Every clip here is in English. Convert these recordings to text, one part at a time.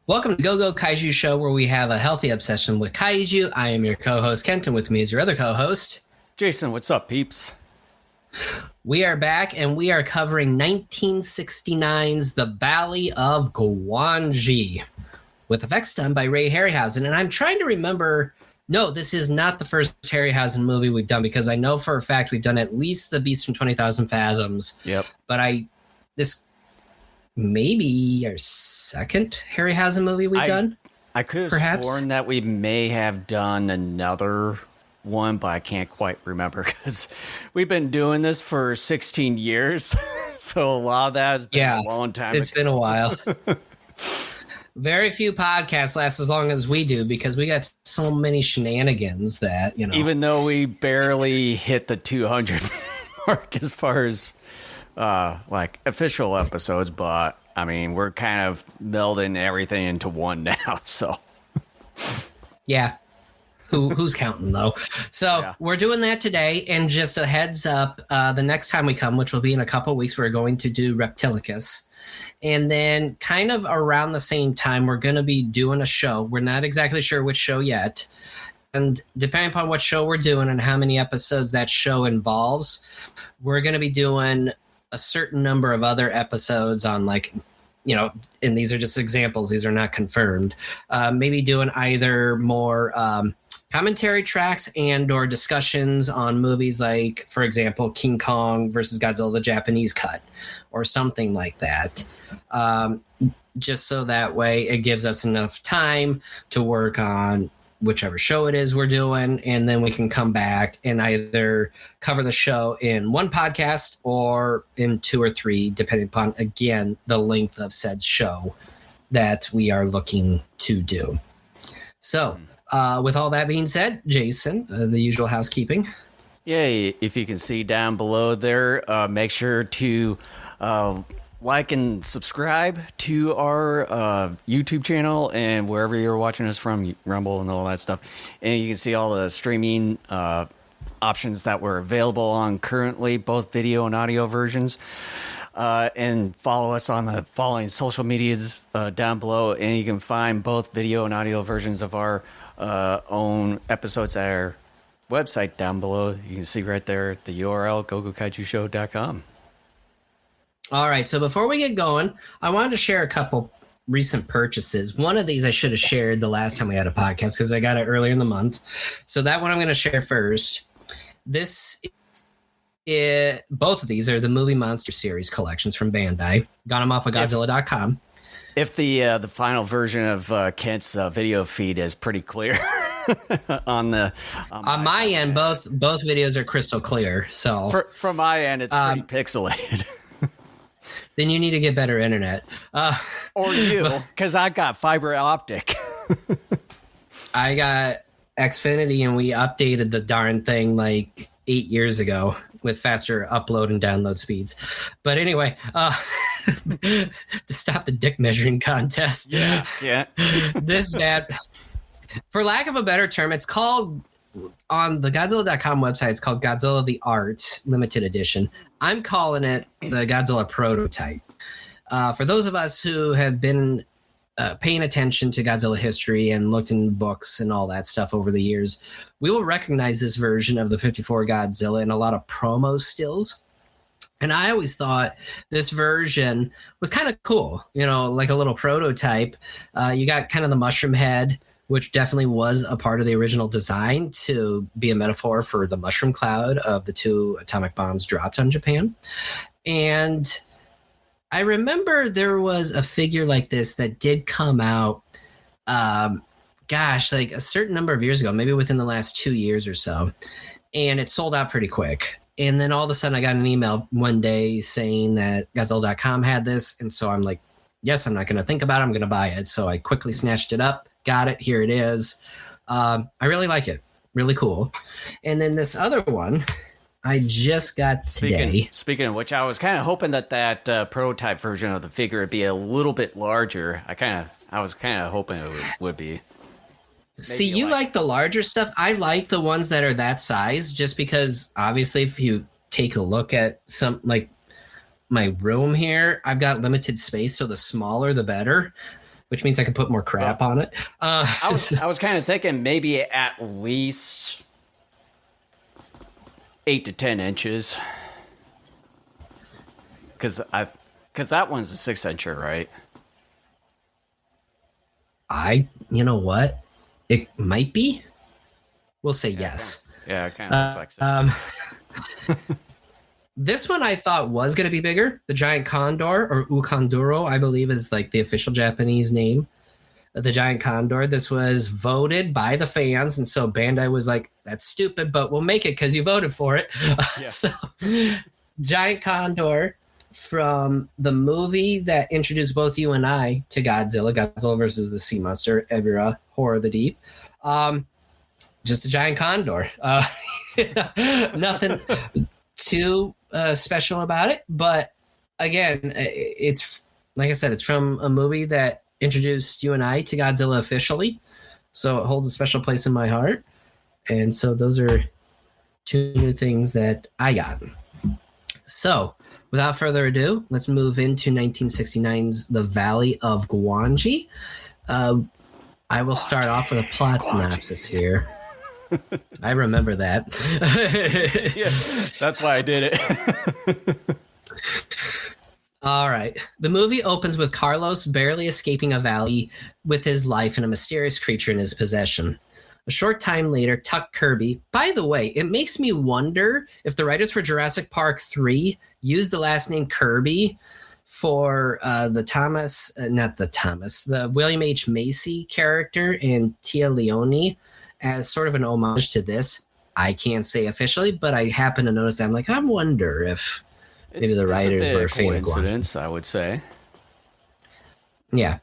Welcome to Go Kaiju Show, where we have a healthy obsession with kaiju. I am your co-host, Kent, and with me is your other co-host, Jason. What's up, peeps? We are back, and we are covering 1969's The Valley of Gwangi, with effects done by Ray Harryhausen. And I'm trying to remember, no, this is not the first Harryhausen movie we've done, because I know for a fact we've done at least The Beast from 20,000 Fathoms. Yep. But this maybe our second Harryhausen movie we've done. I could have perhaps sworn that we may have done another one, but I can't quite remember because we've been doing this for 16 years. So a lot of that has been a long time It's been a while. Very few podcasts last as long as we do because we got so many shenanigans that, Even though we barely hit the 200 mark as far as like official episodes, but I mean, we're kind of melding everything into one now. So, yeah. Who's counting though? So We're doing that today, and just a heads up, the next time we come, which will be in a couple of weeks, we're going to do Reptilicus. And then kind of around the same time, we're going to be doing a show. We're not exactly sure which show yet. And depending upon what show we're doing and how many episodes that show involves, we're going to be doing a certain number of other episodes on, and these are just examples. These are not confirmed. Maybe doing either more commentary tracks and or discussions on movies like, for example, King Kong versus Godzilla, the Japanese cut, or something like that. Just so that way it gives us enough time to work on whichever show it is we're doing, and then we can come back and either cover the show in one podcast or in two or three, depending upon, again, the length of said show that we are looking to do. So, with all that being said, Jason, the usual housekeeping. Yeah, if you can see down below there, make sure to like and subscribe to our YouTube channel and wherever you're watching us from, Rumble and all that stuff. And you can see all the streaming options that we're available on currently, both video and audio versions. And follow us on the following social medias down below. And you can find both video and audio versions of our own episodes at our website down below. You can see right there the URL, gogokaijushow.com. All right, so before we get going, I wanted to share a couple recent purchases. One of these I should have shared the last time we had a podcast because I got it earlier in the month. So that one I'm going to share first. Both of these are the Movie Monster Series collections from Bandai. Got them off of Godzilla.com. If the final version of Kent's video feed is pretty clear on my end, both videos are crystal clear. So from my end, it's pretty pixelated. Then you need to get better internet. Or you, because I got fiber optic. I got Xfinity, and we updated the darn thing like 8 years ago with faster upload and download speeds. But anyway, to stop the dick measuring contest. Yeah. This bad, for lack of a better term, it's called, on the Godzilla.com website, it's called Godzilla the Art Limited Edition. I'm calling it the Godzilla Prototype. For those of us who have been paying attention to Godzilla history and looked in books and all that stuff over the years, we will recognize this version of the 54 Godzilla in a lot of promo stills. And I always thought this version was kind of cool, like a little prototype. You got kind of the mushroom head, which definitely was a part of the original design to be a metaphor for the mushroom cloud of the two atomic bombs dropped on Japan. And I remember there was a figure like this that did come out, like a certain number of years ago, maybe within the last 2 years or so. And it sold out pretty quick. And then all of a sudden I got an email one day saying that Godzilla.com had this. And so I'm like, yes, I'm not going to think about it. I'm going to buy it. So I quickly snatched it up. Got it. Here it is. I really like it. Really cool. And then this other one I just got today. Speaking of which, I was kind of hoping that prototype version of the figure would be a little bit larger. I was kind of hoping it would be. See, you like the larger stuff. I like the ones that are that size just because obviously if you take a look at some, like my room here, I've got limited space. So the smaller, the better. which means I can put more crap on it. I was kind of thinking maybe at least 8 to 10 inches. Because that one's a 6-incher, right? You know what? It might be. We'll say yes. Yeah, it kind of looks like so. This one I thought was going to be bigger. The giant condor, or ukanduro, I believe is like the official Japanese name. The giant condor. This was voted by the fans, and so Bandai was like, "That's stupid, but we'll make it because you voted for it." Yeah. So, giant condor from the movie that introduced both you and I to Godzilla versus the Sea Monster, Ebirah, Horror of the Deep. Just a giant condor. Nothing too special about it, but again, it's like I said, it's from a movie that introduced you and I to Godzilla officially, so it holds a special place in my heart. And so those are two new things that I got. So without further ado, let's move into 1969's The Valley of Gwangi. I will start off with a plot synopsis here. I remember that. Yeah, that's why I did it. All right. The movie opens with Carlos barely escaping a valley with his life and a mysterious creature in his possession. A short time later, Tuck Kirby. By the way, it makes me wonder if the writers for Jurassic Park 3 used the last name Kirby for the William H. Macy character in Tia Leone as sort of an homage to this. I can't say officially, but I happen to notice that. I'm like, I wonder if maybe the writers were a coincidence, I would say. Yeah.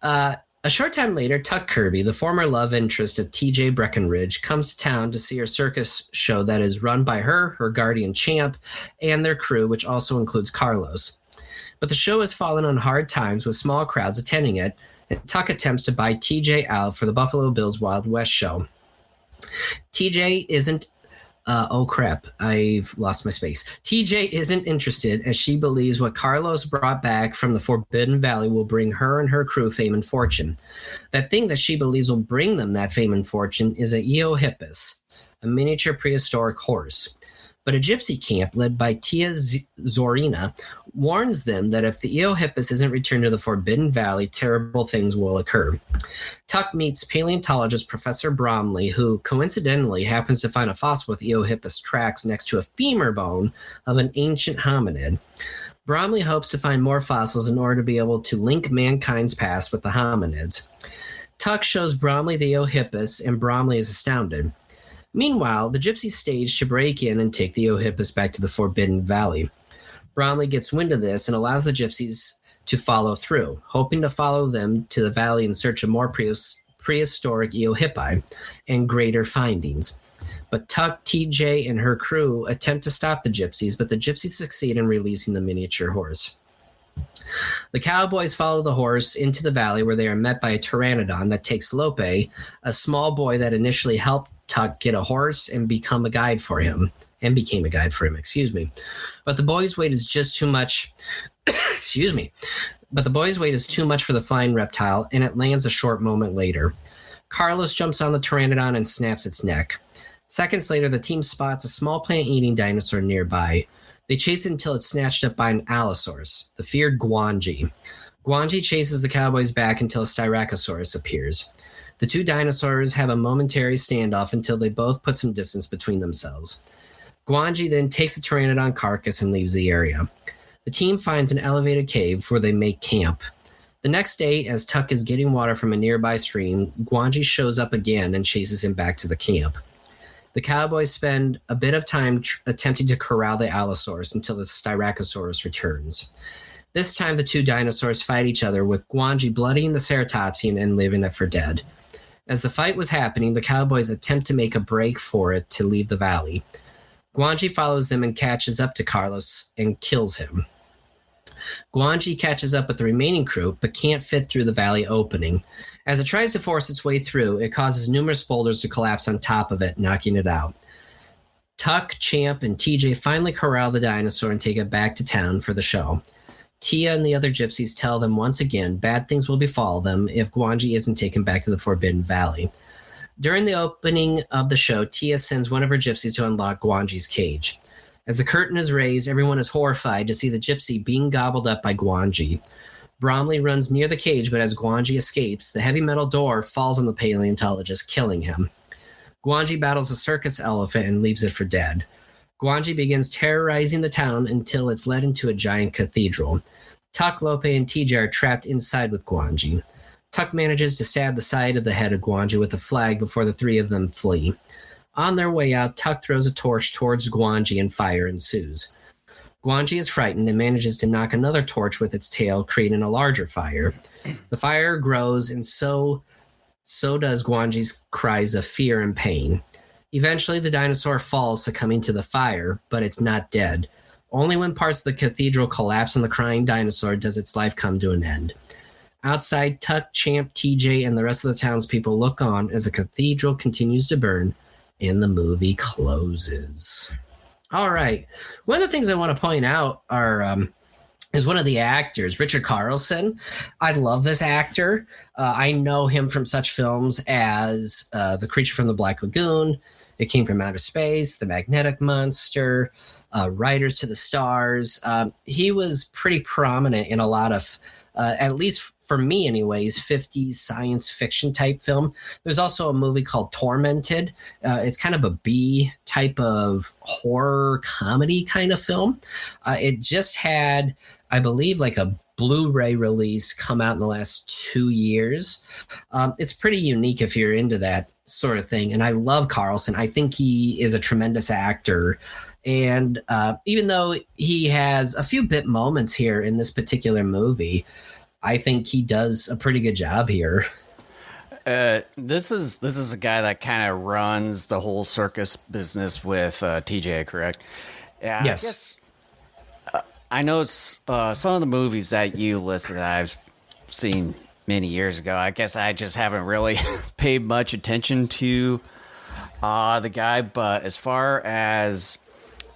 A short time later, Tuck Kirby, the former love interest of T.J. Breckenridge, comes to town to see her circus show that is run by her guardian Champ, and their crew, which also includes Carlos. But the show has fallen on hard times with small crowds attending it, and Tuck attempts to buy TJ out for the Buffalo Bills Wild West show. TJ isn't oh crap, I've lost my space. TJ isn't interested as she believes what Carlos brought back from the Forbidden Valley will bring her and her crew fame and fortune. That thing that she believes will bring them that fame and fortune is a Eohippus, a miniature prehistoric horse. But a gypsy camp led by Tia Zorina warns them that if the Eohippus isn't returned to the Forbidden Valley, terrible things will occur. Tuck meets paleontologist Professor Bromley, who coincidentally happens to find a fossil with Eohippus tracks next to a femur bone of an ancient hominid. Bromley hopes to find more fossils in order to be able to link mankind's past with the hominids. Tuck shows Bromley the Eohippus, and Bromley is astounded. Meanwhile, the gypsies stage to break in and take the Eohippus back to the Forbidden Valley. Bromley gets wind of this and allows the gypsies to follow through, hoping to follow them to the valley in search of more prehistoric Eohippi and greater findings. But Tuck, TJ, and her crew attempt to stop the gypsies, but the gypsies succeed in releasing the miniature horse. The Cowboys follow the horse into the valley where they are met by a pteranodon that takes Lope, a small boy that initially helped Tuck get a horse and became a guide for him. But the boy's weight is just too much. But the boy's weight is too much for the flying reptile, and it lands a short moment later. Carlos jumps on the pteranodon and snaps its neck. Seconds later, the team spots a small plant-eating dinosaur nearby. They chase it until it's snatched up by an Allosaurus, the feared Gwangi. Gwangi chases the Cowboys back until a Styracosaurus appears. The two dinosaurs have a momentary standoff until they both put some distance between themselves. Gwangi then takes the pteranodon carcass and leaves the area. The team finds an elevated cave where they make camp. The next day, as Tuck is getting water from a nearby stream, Gwangi shows up again and chases him back to the camp. The Cowboys spend a bit of time attempting to corral the Allosaurus until the Styracosaurus returns. This time, the two dinosaurs fight each other, with Gwangi bloodying the Ceratopsian and leaving it for dead. As the fight was happening, the Cowboys attempt to make a break for it to leave the valley. Gwangi follows them and catches up to Carlos and kills him. Gwangi catches up with the remaining crew, but can't fit through the valley opening. As it tries to force its way through, it causes numerous boulders to collapse on top of it, knocking it out. Tuck, Champ, and TJ finally corral the dinosaur and take it back to town for the show. Tia and the other gypsies tell them once again bad things will befall them if Gwangi isn't taken back to the Forbidden Valley. During the opening of the show, Tia sends one of her gypsies to unlock Gwangi's cage. As the curtain is raised, everyone is horrified to see the gypsy being gobbled up by Gwangi. Bromley runs near the cage, but as Gwangi escapes, the heavy metal door falls on the paleontologist, killing him. Gwangi battles a circus elephant and leaves it for dead. Gwangi begins terrorizing the town until it's led into a giant cathedral. Tuck, Lope, and TJ are trapped inside with Gwangi. Tuck manages to stab the side of the head of Gwangi with a flag before the three of them flee. On their way out, Tuck throws a torch towards Gwangi and fire ensues. Gwangi is frightened and manages to knock another torch with its tail, creating a larger fire. The fire grows, and so does Gwangi's cries of fear and pain. Eventually, the dinosaur falls, succumbing to the fire, but it's not dead. Only when parts of the cathedral collapse on the crying dinosaur does its life come to an end. Outside, Tuck, Champ, TJ, and the rest of the townspeople look on as the cathedral continues to burn and the movie closes. All right. One of the things I want to point out is one of the actors, Richard Carlson. I love this actor. I know him from such films as The Creature from the Black Lagoon, It Came from Outer Space, The Magnetic Monster, Riders to the Stars. He was pretty prominent in a lot of, at least for me anyways, 50s science fiction type film. There's also a movie called Tormented. It's kind of a B type of horror comedy kind of film. It just had, I believe, like a Blu-ray release come out in the last 2 years. It's pretty unique if you're into that sort of thing. And I love Carlson. I think he is a tremendous actor. And even though he has a few bit moments here in this particular movie, I think he does a pretty good job here. This is a guy that kind of runs the whole circus business with TJ, correct? Yeah. Yes. I guess I know some of the movies that you listed I've seen many years ago. I guess I just haven't really paid much attention to the guy. But as far as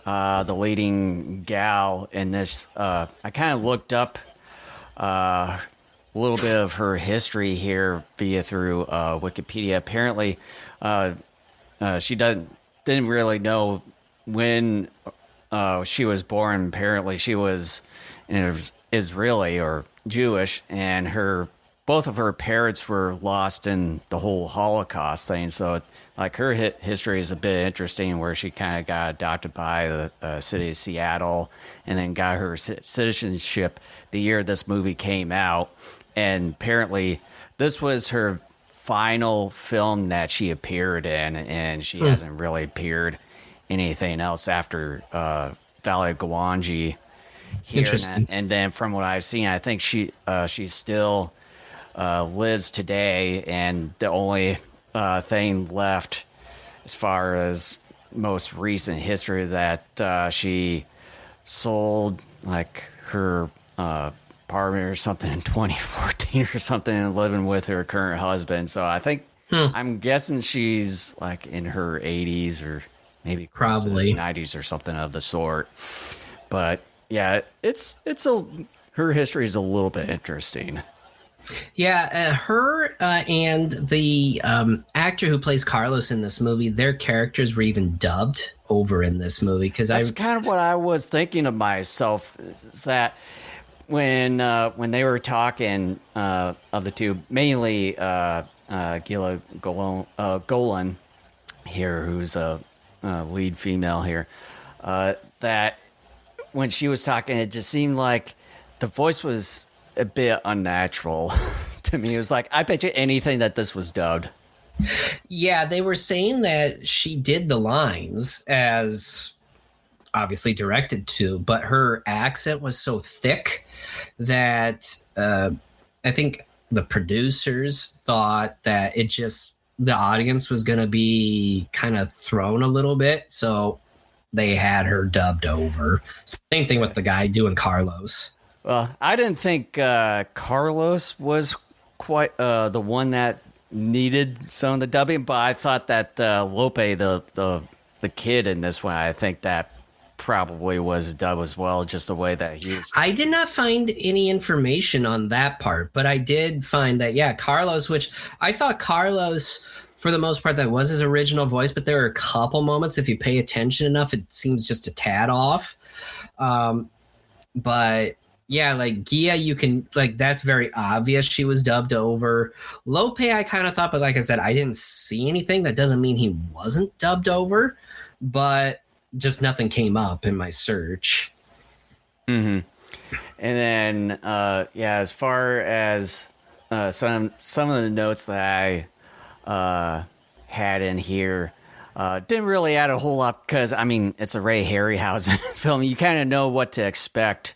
the leading gal in this, I kind of looked up a little bit of her history here through Wikipedia. Apparently, she didn't really know when she was born. Apparently, she was Israeli or Jewish, and both of her parents were lost in the whole Holocaust thing. So, it's like her history is a bit interesting, where she kind of got adopted by the city of Seattle, and then got her citizenship the year this movie came out. And apparently, this was her final film that she appeared in, and she hasn't really appeared anything else after Valley of Gwangi here. Interesting. And then from what I've seen, I think she still lives today, and the only thing left as far as most recent history that she sold like her apartment or something in 2014 or something, and living with her current husband. So I think I'm guessing she's like in her 80s or maybe probably 90s or something of the sort. But yeah, her history is a little bit interesting. Yeah, her and the actor who plays Carlos in this movie, their characters were even dubbed over in this movie. That's kind of what I was thinking of myself, is that when they were talking of the two, mainly Gila Golan here, who's a lead female here, that when she was talking, it just seemed like the voice was a bit unnatural to me. It was like, I bet you anything that this was dubbed. Yeah, they were saying that she did the lines as obviously directed to, but her accent was so thick that I think the producers thought that the audience was going to be kind of thrown a little bit. So they had her dubbed over. Same thing with the guy doing Carlos. Well, I didn't think Carlos was quite the one that needed some of the dubbing, but I thought that Lope, the kid in this one, I think that probably was dubbed as well, just the way that he was. I did not find any information on that part, but I did find that, yeah, Carlos, which I thought Carlos, for the most part, that was his original voice, but there are a couple moments, if you pay attention enough, it seems just a tad off. But yeah, like Gia, you can, like, that's very obvious she was dubbed over. Lope, I kind of thought, but like I said, I didn't see anything. That doesn't mean he wasn't dubbed over, but just nothing came up in my search. Mm-hmm. And then, as far as some of the notes that I had in here, didn't really add a whole lot because, I mean, it's a Ray Harryhausen film. You kind of know what to expect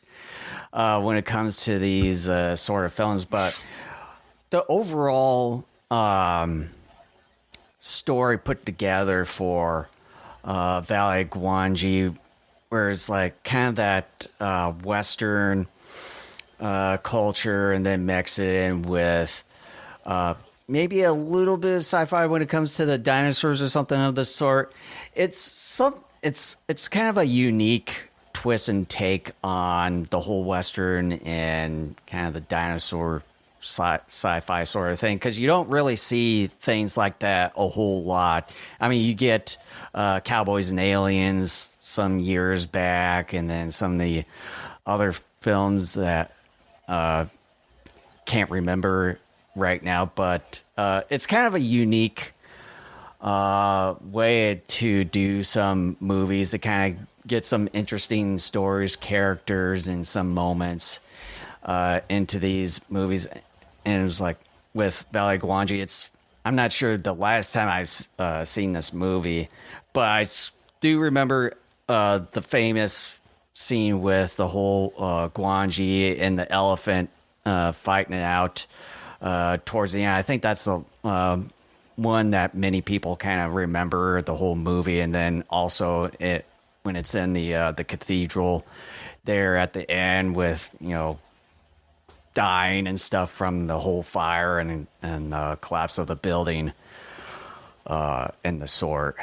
when it comes to these sort of films. But the overall story put together for Valley of Gwangi, where it's like kind of that Western culture and then mix it in with maybe a little bit of sci-fi when it comes to the dinosaurs or something of the sort. It's kind of a unique twist and take on the whole Western and kind of the dinosaur sci-fi sort of thing, because you don't really see things like that a whole lot. I mean, you get Cowboys and Aliens some years back, and then some of the other films that can't remember right now, but it's kind of a unique way to do some movies to kind of get some interesting stories, characters, and some moments into these movies. And it was like with Valley of Gwangi, I'm not sure the last time I've seen this movie, but I do remember the famous scene with the whole Gwangi and the elephant fighting it out towards the end. I think that's the one that many people kind of remember the whole movie, and then also when it's in the cathedral there at the end with, you know, dying and stuff from the whole fire and collapse of the building and the sort.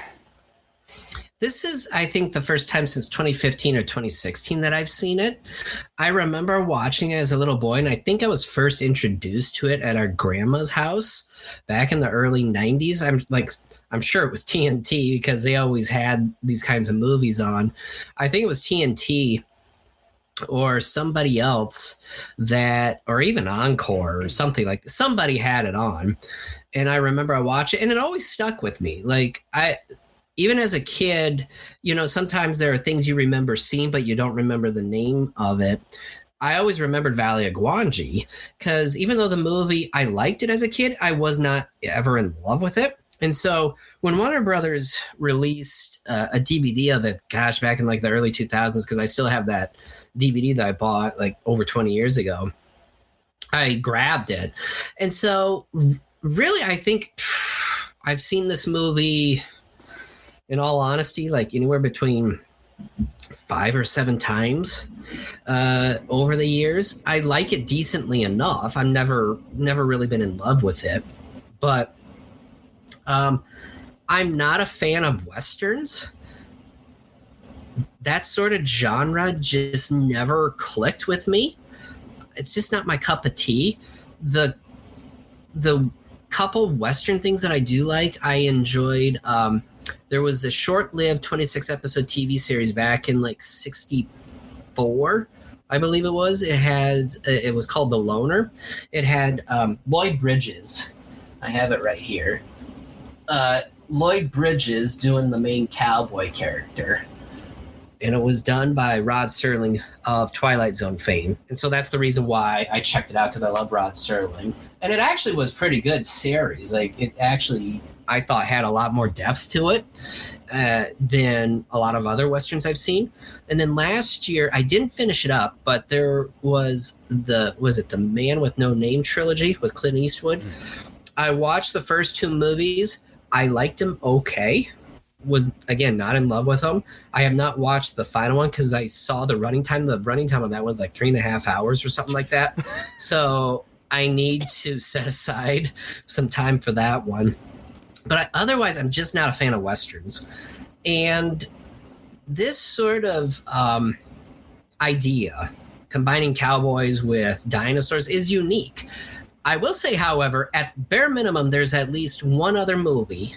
This is, I think, the first time since 2015 or 2016 that I've seen it. I remember watching it as a little boy, and I think I was first introduced to it at our grandma's house back in the early 90s. I'm sure it was TNT because they always had these kinds of movies on. I think it was TNT or somebody else or even Encore or something like that. Somebody had it on. And I remember I watched it, and it always stuck with me. Even as a kid, you know, sometimes there are things you remember seeing, but you don't remember the name of it. I always remembered Valley of Gwangi because even though the movie, I liked it as a kid, I was not ever in love with it. And so when Warner Brothers released a DVD of it, gosh, back in like the early 2000s, because I still have that DVD that I bought like over 20 years ago, I grabbed it. And so really, I think I've seen this movie, in all honesty, like anywhere between 5 or 7 times over the years. I like it decently enough. I've never really been in love with it, but I'm not a fan of Westerns. That sort of genre just never clicked with me. It's just not my cup of tea. The couple Western things that I do like, I enjoyed. There was this short-lived 26-episode TV series back in like 64, I believe it was. It was called The Loner. It had Lloyd Bridges. I have it right here. Lloyd Bridges doing the main cowboy character. And it was done by Rod Serling of Twilight Zone fame. And so that's the reason why I checked it out, because I love Rod Serling. And it actually was pretty good series. Like, it actually, I thought, had a lot more depth to it than a lot of other Westerns I've seen. And then last year, I didn't finish it up, but there was the Man with No Name trilogy with Clint Eastwood. I watched the first 2 movies. I liked them okay. Was, again, not in love with them. I have not watched the final one because I saw the running time. The running time on that was like 3.5 hours or something like that. So I need to set aside some time for that one. But otherwise, I'm just not a fan of Westerns. And this sort of idea, combining cowboys with dinosaurs, is unique. I will say, however, at bare minimum, there's at least one other movie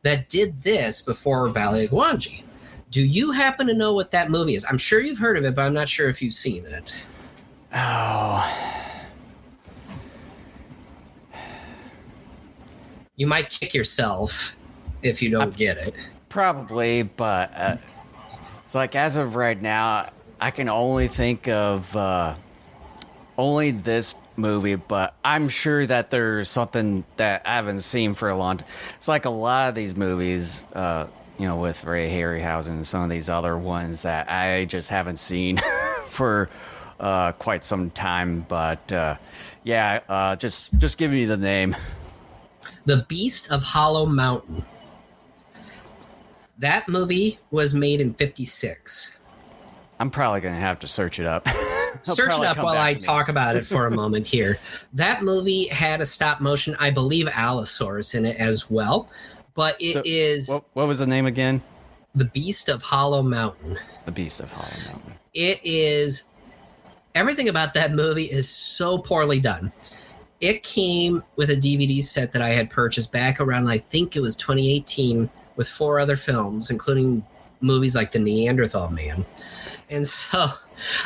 that did this before Valley of Gwangi. Do you happen to know what that movie is? I'm sure you've heard of it, but I'm not sure if you've seen it. Oh. You might kick yourself if you don't get it. Probably, but it's like as of right now, I can only think of only this movie, but I'm sure that there's something that I haven't seen for a long time. It's like a lot of these movies, with Ray Harryhausen and some of these other ones that I just haven't seen for quite some time. But just give me the name. The Beast of Hollow Mountain. That movie was made in 1956. I'm probably going to have to search it up. Search it up while I talk about it for a moment here. That movie had a stop motion, I believe, Allosaurus in it as well. But it is... What was the name again? The Beast of Hollow Mountain. The Beast of Hollow Mountain. It is... Everything about that movie is so poorly done. It came with a DVD set that I had purchased back around, I think it was 2018, with 4 other films, including movies like The Neanderthal Man. And so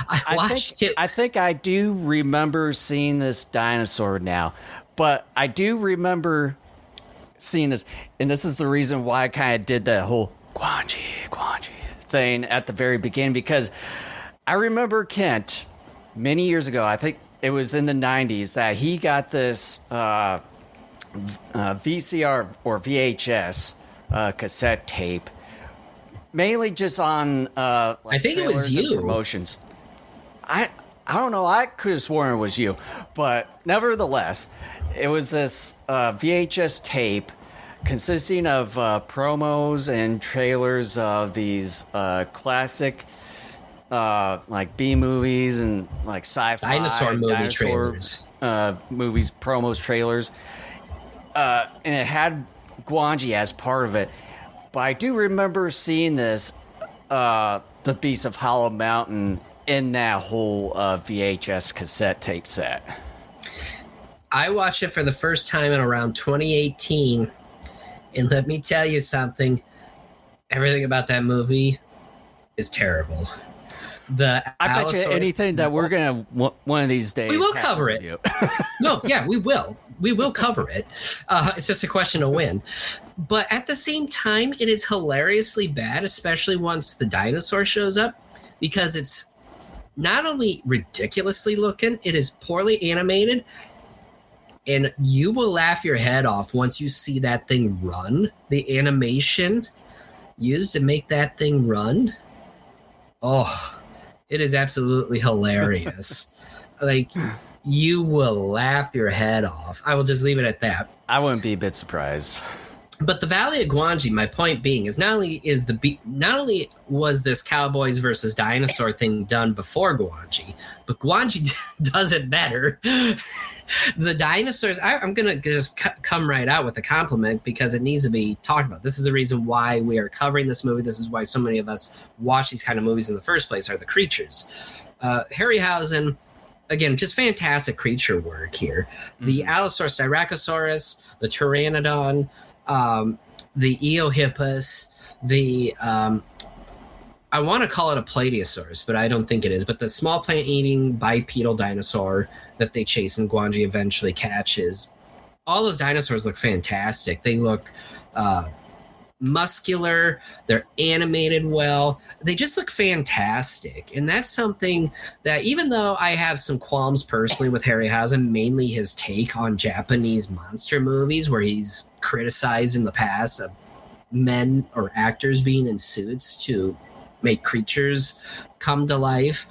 I watched it. I think I do remember seeing this dinosaur now, but I do remember seeing this. And this is the reason why I kind of did that whole Gwangi thing at the very beginning, because I remember Kent many years ago, I think it was in the 90s, that he got this VCR or VHS cassette tape, mainly just on I think it was you. Promotions. I don't know. I could have sworn it was you, but nevertheless, it was this VHS tape consisting of promos and trailers of these classic like B movies and like sci-fi dinosaur trailers, movies, promos, trailers, and it had Gwangi as part of it. But I do remember seeing this, The Beast of Hollow Mountain, in that whole VHS cassette tape set. I watched it for the first time in around 2018, and let me tell you something. Everything about that movie is terrible. I bet you anything that we're going to, one of these days, we will cover it. No, yeah, we will. We will cover it. It's just a question of when. But at the same time, it is hilariously bad, especially once the dinosaur shows up, because it's not only ridiculously looking, it is poorly animated, and you will laugh your head off once you see that thing run. The animation used to make that thing run. Oh, it is absolutely hilarious. Like, you will laugh your head off. I will just leave it at that. I wouldn't be a bit surprised. But the Valley of Gwangi, my point being, is not only was this Cowboys versus dinosaur thing done before Gwangi, but Gwangi does it better. The dinosaurs, I'm going to just come right out with a compliment because it needs to be talked about. This is the reason why we are covering this movie. This is why so many of us watch these kind of movies in the first place, are the creatures. Harryhausen, again, just fantastic creature work here. Mm-hmm. The Allosaurus, Styracosaurus, the Pteranodon, the Eohippus, the I want to call it a Plateosaurus, but I don't think it is. But the small plant-eating bipedal dinosaur that they chase and Gwangi eventually catches, all those dinosaurs look fantastic. They look muscular. They're animated well. They just look fantastic. And that's something that, even though I have some qualms personally with Harryhausen, mainly his take on Japanese monster movies, where he's criticized in the past of men or actors being in suits to make creatures come to life,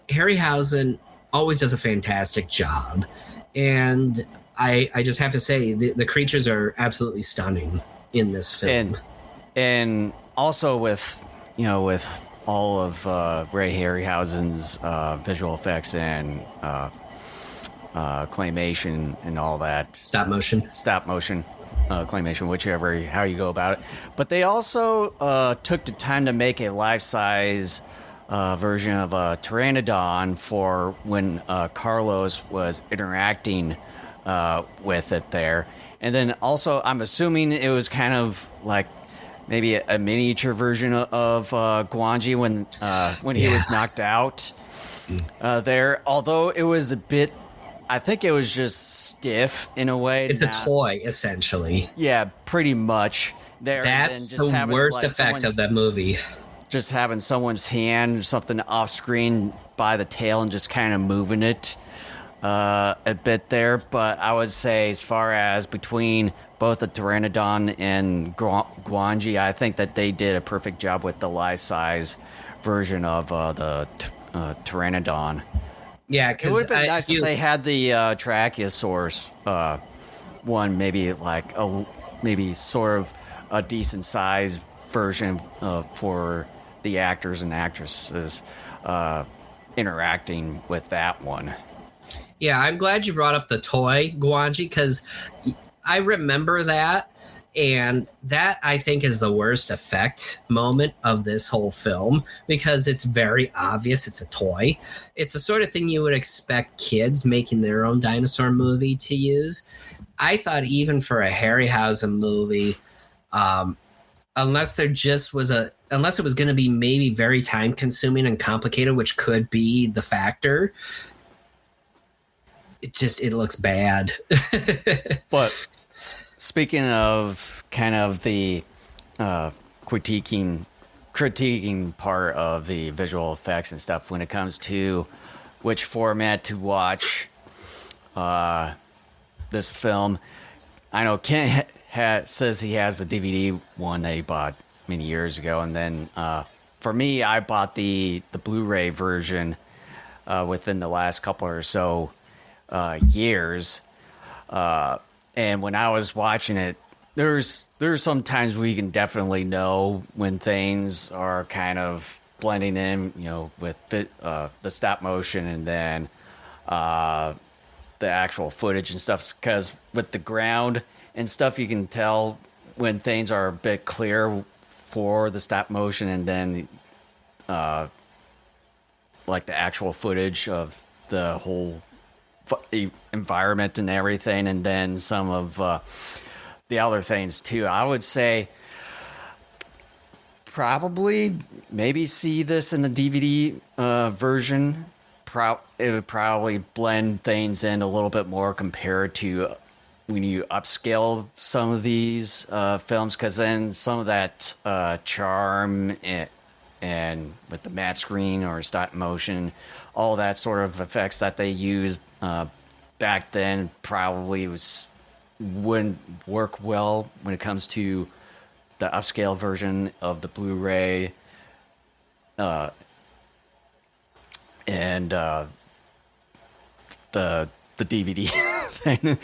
Harryhausen always does a fantastic job. And I just have to say, the creatures are absolutely stunning in this film. And also with all of Ray Harryhausen's visual effects and claymation and all that. Stop motion. claymation, whichever how you go about it. But they also took the time to make a life-size version of a Pteranodon for when Carlos was interacting with it there. And then also, I'm assuming it was kind of like maybe a miniature version of Gwangi when he was knocked out there. Although it was a bit, I think it was just stiff in a way. It's a toy, essentially. Yeah, pretty much. That's the worst effect of that movie. Just having someone's hand or something off screen by the tail and just kind of moving it a bit there. But I would say as far as between both the Pteranodon and Gwangi, I think that they did a perfect job with the life-size version of the Pteranodon. Yeah, because it would have been nice if they had the Trachiosaurus one, maybe like maybe sort of a decent size version for the actors and actresses interacting with that one. Yeah, I'm glad you brought up the toy Gwangi because I remember that, and that I think is the worst effect moment of this whole film because it's very obvious it's a toy. It's the sort of thing you would expect kids making their own dinosaur movie to use. I thought even for a Harryhausen movie, unless it was going to be maybe very time consuming and complicated, which could be the factor, it looks bad. But speaking of kind of the critiquing part of the visual effects and stuff when it comes to which format to watch this film, I know Kent says he has the DVD one that he bought many years ago, and then for me, I bought the Blu-ray version within the last couple or so years. And when I was watching it, there's some times where you can definitely know when things are kind of blending in, with the stop motion and then the actual footage and stuff. Because with the ground and stuff, you can tell when things are a bit clear for the stop motion, and then like the actual footage of the whole environment and everything, and then some of the other things too. I would say probably maybe see this in the DVD version. It would probably blend things in a little bit more compared to when you upscale some of these films, because then some of that charm and with the matte screen or stop motion, all that sort of effects that they use back then probably wouldn't work well when it comes to the upscale version of the Blu-ray and the DVD thing.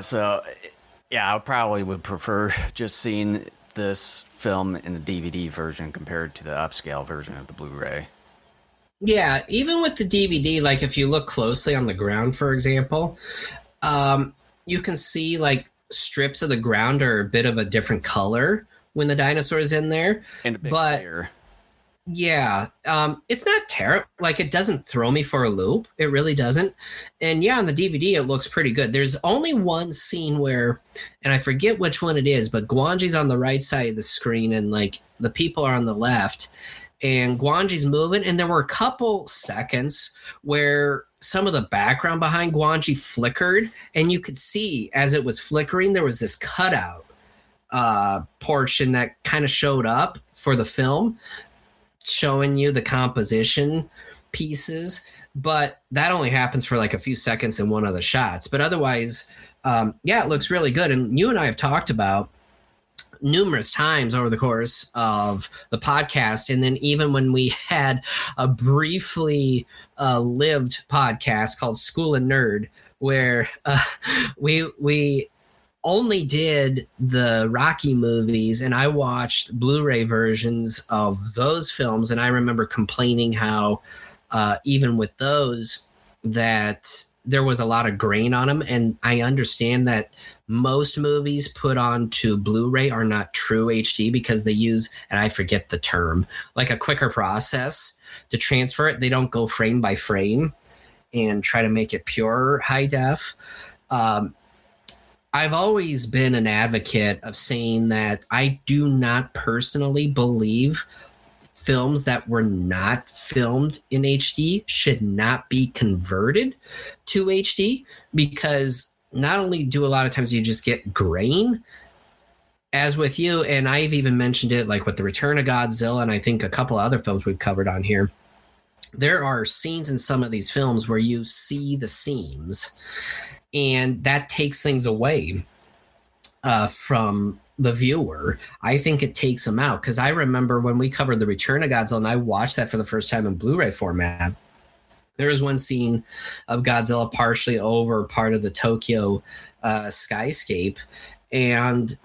So yeah, I probably would prefer just seeing this film in the DVD version compared to the upscale version of the Blu-ray. Yeah, even with the DVD, like if you look closely on the ground, for example, you can see like strips of the ground are a bit of a different color when the dinosaur's in there. And a bit clear. Yeah, it's not terrible. Like, it doesn't throw me for a loop. It really doesn't. And yeah, on the DVD, it looks pretty good. There's only one scene where, and I forget which one it is, but Gwangi's on the right side of the screen and like the people are on the left. And Gwangi's moving, and there were a couple seconds where some of the background behind Gwangi flickered, and you could see as it was flickering, there was this cutout portion that kind of showed up for the film, showing you the composition pieces. But that only happens for like a few seconds in one of the shots. But otherwise, yeah, it looks really good. And you and I have talked about numerous times over the course of the podcast, and then even when we had a briefly lived podcast called School and Nerd, where we only did the Rocky movies, and I watched Blu-ray versions of those films, and I remember complaining how even with those that there was a lot of grain on them, and I understand that most movies put onto Blu-ray are not true HD because they use, and I forget the term, like a quicker process to transfer it. They don't go frame by frame and try to make it pure high def. I've always been an advocate of saying that I do not personally believe films that were not filmed in HD should not be converted to HD, because not only do a lot of times you just get grain, as with you, and I've even mentioned it like with The Return of Godzilla, and I think a couple other films we've covered on here. There are scenes in some of these films where you see the seams, and that takes things away from the viewer. I think it takes them out, because I remember when we covered The Return of Godzilla and I watched that for the first time in Blu-ray format, there was one scene of Godzilla partially over part of the Tokyo skyscape, and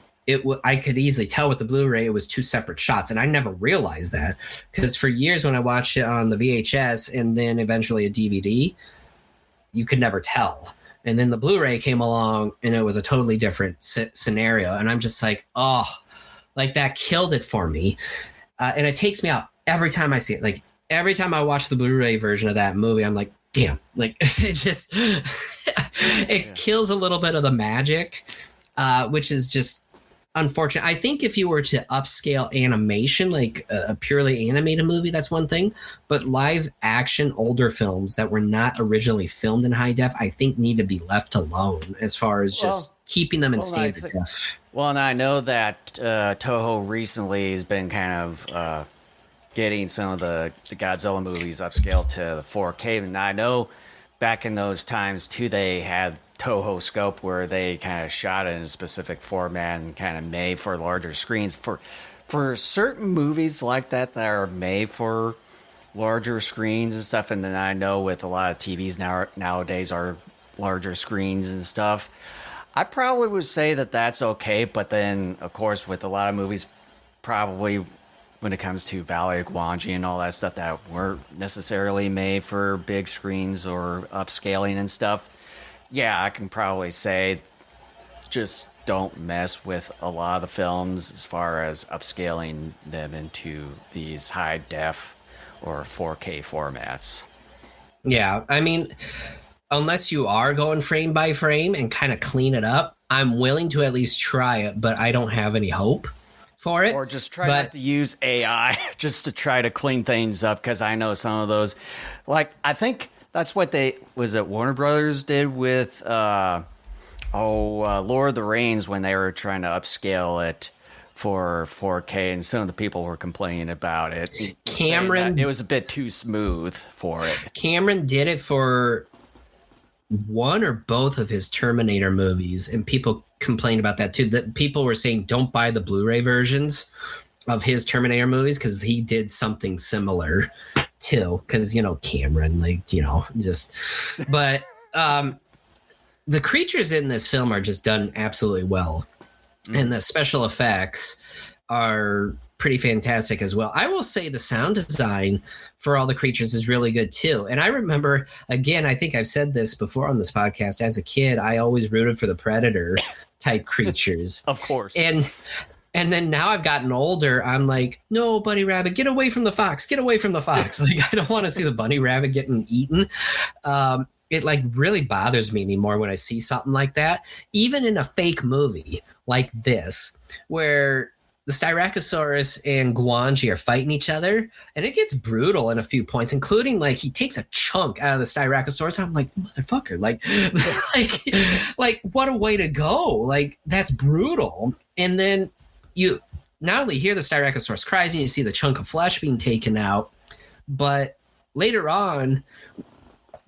I could easily tell with the Blu-ray it was two separate shots, and I never realized that, because for years when I watched it on the VHS and then eventually a DVD, you could never tell. And then the Blu-ray came along and it was a totally different scenario. And I'm just like, oh, like that killed it for me. And it takes me out every time I see it. Like every time I watch the Blu-ray version of that movie, I'm like, damn, like it just, it kills a little bit of the magic, which is just unfortunate. I think if you were to upscale animation, like a purely animated movie, that's one thing. But live action older films that were not originally filmed in high def, I think need to be left alone as far as just keeping them in standard def. Well, and I know that Toho recently has been kind of getting some of the Godzilla movies upscaled to the 4K. And I know back in those times, too, they had Toho scope where they kind of shot it in a specific format and kind of made for larger screens. For certain movies like that are made for larger screens and stuff, and then I know with a lot of TVs nowadays are larger screens and stuff, I probably would say that that's okay. But then, of course, with a lot of movies, probably when it comes to Valley of Gwangi and all that stuff that weren't necessarily made for big screens or upscaling and stuff, yeah, I can probably say just don't mess with a lot of the films as far as upscaling them into these high def or 4K formats. Yeah, I mean, unless you are going frame by frame and kind of clean it up, I'm willing to at least try it, but I don't have any hope for it. Or just try not to use AI just to try to clean things up, because I know some of those, like, I think that's what Warner Brothers did with Lord of the Rings when they were trying to upscale it for 4K, and some of the people were complaining about it. Cameron, it was a bit too smooth for it. Cameron did it for one or both of his Terminator movies, and people complained about that too. That people were saying don't buy the Blu-ray versions of his Terminator movies because he did something similar too. Because Cameron, but the creatures in this film are just done absolutely well, and the special effects are pretty fantastic as well. I will say the sound design for all the creatures is really good too. And I remember, again, I think I've said this before on this podcast, as a kid, I always rooted for the Predator type creatures. Of course. And then now I've gotten older, I'm like, no, bunny rabbit, get away from the fox, get away from the fox. Like, I don't want to see the bunny rabbit getting eaten. It like really bothers me anymore when I see something like that, even in a fake movie like this, where the Styracosaurus and Gwangi are fighting each other, and it gets brutal in a few points, including like he takes a chunk out of the Styracosaurus. I'm like, motherfucker, like what a way to go. Like, that's brutal. And then you not only hear the Styracosaurus cries and you see the chunk of flesh being taken out, but later on,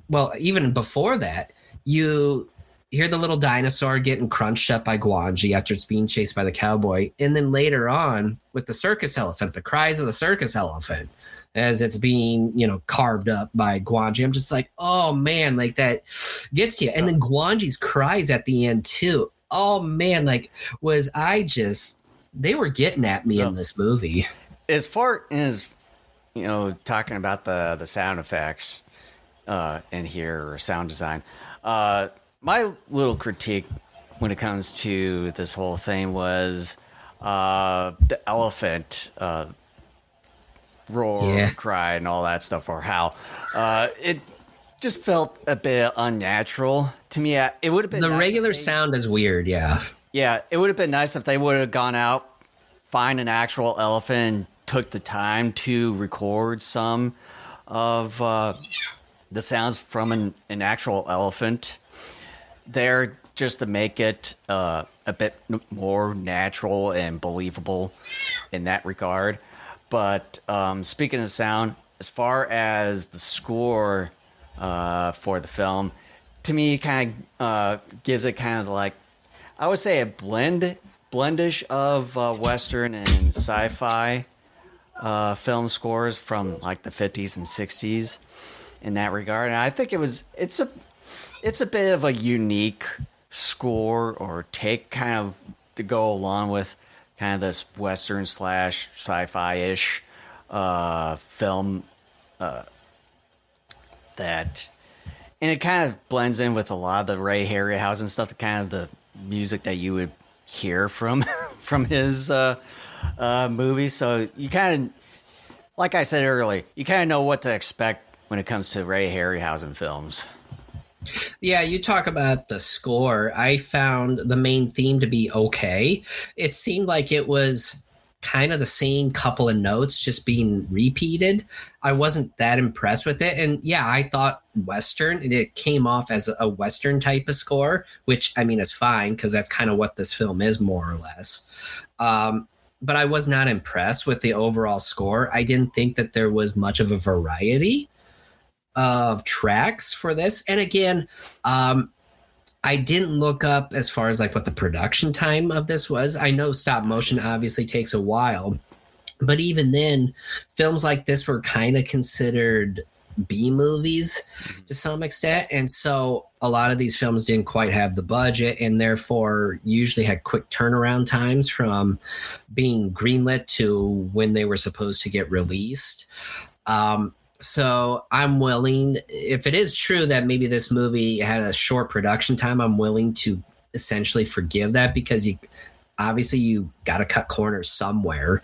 well, even before that, you hear the little dinosaur getting crunched up by Gwangi after it's being chased by the cowboy. And then later on with the circus elephant, the cries of the circus elephant as it's being, carved up by Gwangi. I'm just like, oh man, like that gets to you. And then Gwangi's cries at the end too. Oh man, like they were getting at me in this movie. As far as, talking about the sound effects in here, or sound design, My little critique when it comes to this whole thing was the elephant roar, cry, and all that stuff, or how it just felt a bit unnatural to me. It would have been the regular sound is weird. Yeah, it would have been nice if they would have gone out, find an actual elephant, and took the time to record some of the sounds from an actual elephant there, just to make it a bit more natural and believable in that regard. But speaking of sound, as far as the score for the film, to me, it kind of gives it kind of like, I would say, a blendish of Western and sci-fi film scores from like the 50s and 60s in that regard. And I think it's a bit of a unique score or take kind of to go along with kind of this Western / sci-fi-ish film that, and it kind of blends in with a lot of the Ray Harryhausen stuff, the kind of the music that you would hear from his movies. So you kind of, like I said earlier, you kind of know what to expect when it comes to Ray Harryhausen films. Yeah, you talk about the score. I found the main theme to be okay. It seemed like it was kind of the same couple of notes just being repeated. I wasn't that impressed with it. And yeah, I thought Western, it came off as a Western type of score, which I mean is fine because that's kind of what this film is, more or less. But I was not impressed with the overall score. I didn't think that there was much of a variety of tracks for this. And again, I didn't look up as far as like what the production time of this was. I know stop motion obviously takes a while, but even then, films like this were kind of considered B movies to some extent. And so a lot of these films didn't quite have the budget and therefore usually had quick turnaround times from being greenlit to when they were supposed to get released. So I'm willing, if it is true that maybe this movie had a short production time, I'm willing to essentially forgive that because you got to cut corners somewhere.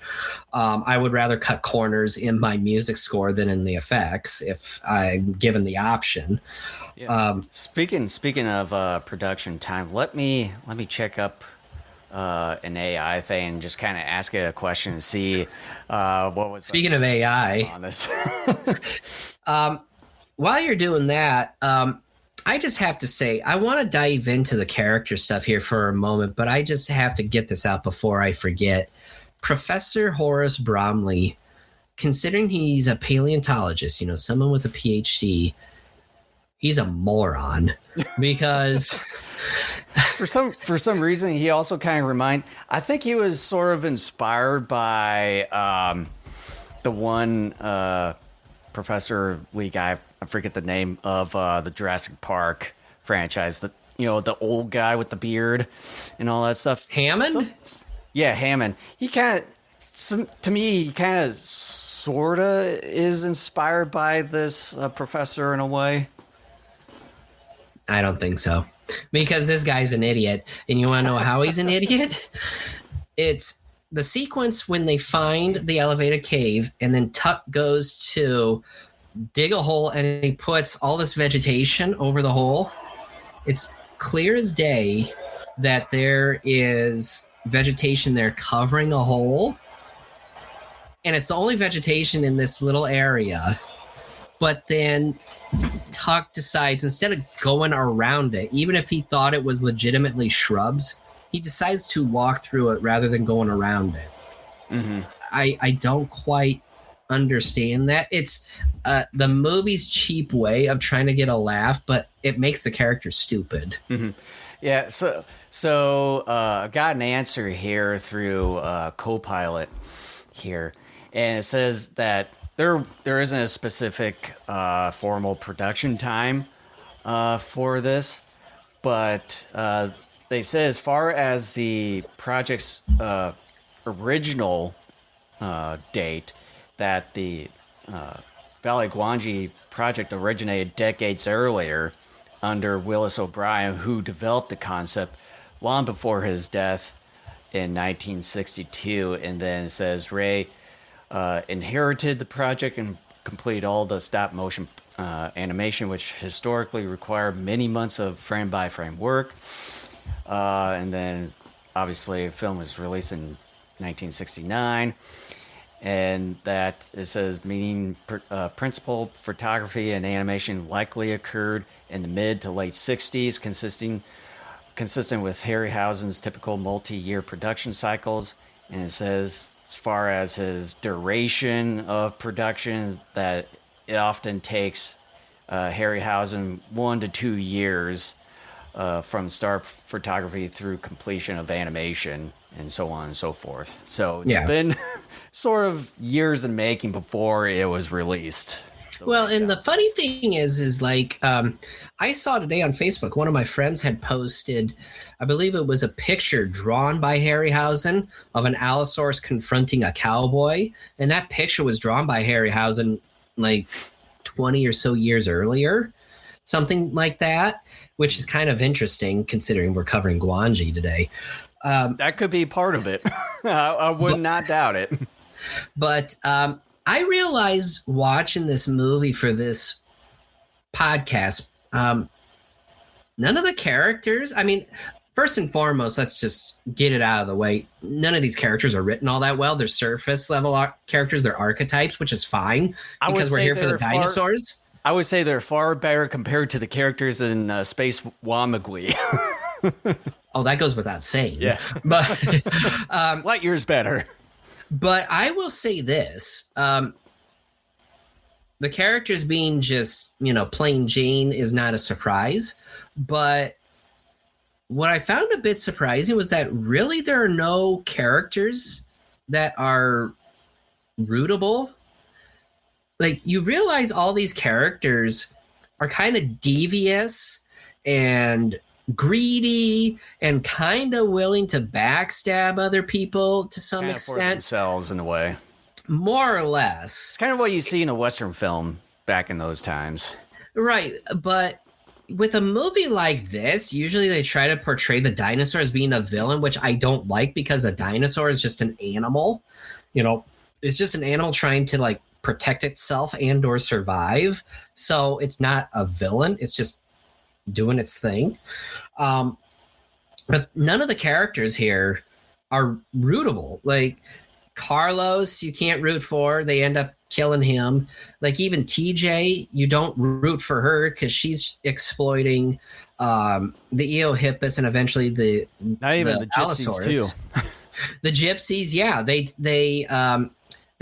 I would rather cut corners in my music score than in the effects if I'm given the option. Yeah. Speaking of production time, let me check up an AI thing and just kind of ask it a question and see what was. Speaking of AI, on this. While you're doing that, I just have to say I want to dive into the character stuff here for a moment, but I just have to get this out before I forget. Professor Horace Bromley, considering he's a paleontologist, someone with a PhD, he's a moron because. For some reason, he also kind of I think he was sort of inspired by the one Professor Lee guy. I forget the name of the Jurassic Park franchise. The old guy with the beard and all that stuff. Hammond? Yeah, Hammond. He kind of, to me, he kind of sort of is inspired by this professor in a way. I don't think so. Because this guy's an idiot. And you want to know how he's an idiot? It's the sequence when they find the elevated cave and then Tuck goes to dig a hole and he puts all this vegetation over the hole. It's clear as day that there is vegetation there covering a hole. And it's the only vegetation in this little area. But then Tuck decides, instead of going around it, even if he thought it was legitimately shrubs, he decides to walk through it rather than going around it. Mm-hmm. I don't quite understand that. It's the movie's cheap way of trying to get a laugh, but it makes the character stupid. Mm-hmm. Yeah, so I got an answer here through Copilot here, and it says that there isn't a specific formal production time for this, but they say as far as the project's original date, that the Valley of Gwangi project originated decades earlier, under Willis O'Brien, who developed the concept long before his death in 1962. And then it says Ray inherited the project and completed all the stop motion animation, which historically required many months of frame by frame work. And then obviously the film was released in 1969. And that it says meaning principal photography and animation likely occurred in the mid to late 60s, consistent with Harryhausen's typical multi-year production cycles. And it says, as far as his duration of production, that it often takes Harryhausen 1 to 2 years from start photography through completion of animation, and so on and so forth. So it's been sort of years in making before it was released. Well, and the funny thing is like, I saw today on Facebook, one of my friends had posted, I believe it was a picture drawn by Harryhausen of an Allosaurus confronting a cowboy. And that picture was drawn by Harryhausen like 20 or so years earlier, something like that, which is kind of interesting considering we're covering Gwangi today. That could be part of it. I would not doubt it. But I realized watching this movie for this podcast, none of the characters, I mean, first and foremost, let's just get it out of the way. None of these characters are written all that well. They're surface level characters. They're archetypes, which is fine because we're here for the dinosaurs. I would say they're far better compared to the characters in Space Wamagui. Oh, that goes without saying. Yeah. But light years better. But I will say this. The characters being just, plain Jane is not a surprise. But what I found a bit surprising was that really there are no characters that are rootable. Like, you realize all these characters are kind of devious and greedy and kind of willing to backstab other people to some extent. For themselves in a way. More or less. It's kind of what you see in a Western film back in those times. Right. But with a movie like this, usually they try to portray the dinosaur as being a villain, which I don't like because a dinosaur is just an animal. It's just an animal trying to like protect itself and or survive. So it's not a villain. It's just doing its thing. But none of the characters here are rootable. Like Carlos, you can't root for. They end up killing him. Like even TJ, you don't root for her because she's exploiting the Eohippus and eventually the gypsies too. The gypsies, yeah, they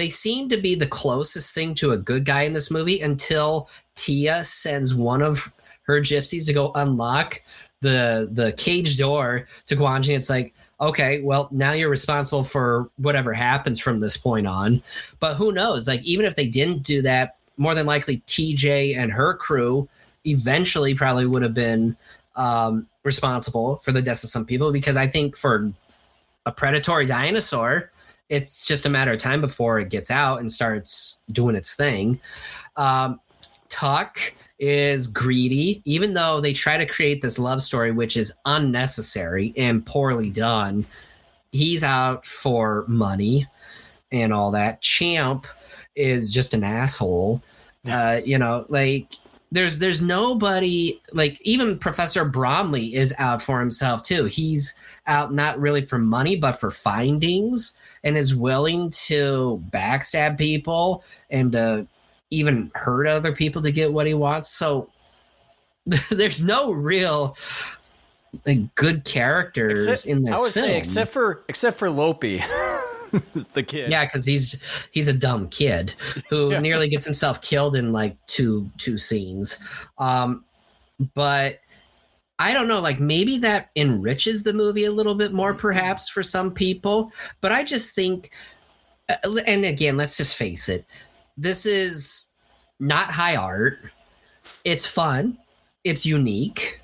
seem to be the closest thing to a good guy in this movie until Tia sends one of her gypsies to go unlock the cage door to Gwangi. It's like, okay, well, now you're responsible for whatever happens from this point on. But who knows? Like, even if they didn't do that, more than likely TJ and her crew eventually probably would have been responsible for the deaths of some people, because I think for a predatory dinosaur, it's just a matter of time before it gets out and starts doing its thing. Tuck is greedy, even though they try to create this love story, which is unnecessary and poorly done. He's out for money and all that. Champ is just an asshole. There's nobody, like even Professor Bromley is out for himself too. He's out not really for money, but for findings, and is willing to backstab people and even hurt other people to get what he wants. So there's no real good characters in this film. I would say except for Lopi, the kid. Yeah, because he's a dumb kid who nearly gets himself killed in like two scenes. But I don't know, like maybe that enriches the movie a little bit more, perhaps for some people. But I just think, and again, let's just face it, this is not high art. It's fun. It's unique.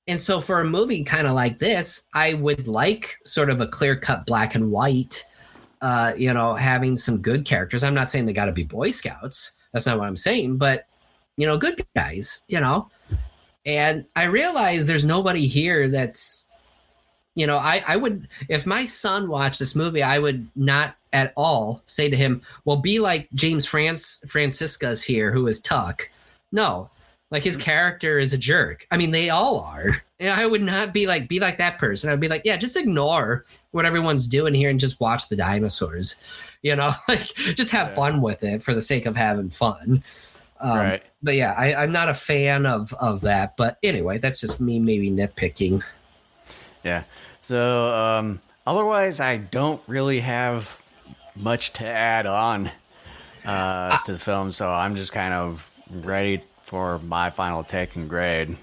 And so for a movie kind of like this, I would like sort of a clear-cut black and white, having some good characters. I'm not saying they got to be Boy Scouts. That's not what I'm saying. But, good guys, And I realize there's nobody here that's, I would, if my son watched this movie, I would not at all say to him, well, be like James Francisca's here, who is Tuck. No, like his character is a jerk. I mean, they all are. And I would not be like that person. I'd be like, yeah, just ignore what everyone's doing here and just watch the dinosaurs, like just have fun with it for the sake of having fun. Right. But yeah, I'm not a fan of that. But anyway, that's just me maybe nitpicking. Yeah. So otherwise, I don't really have much to add on to the film. So I'm just kind of ready for my final take and grade.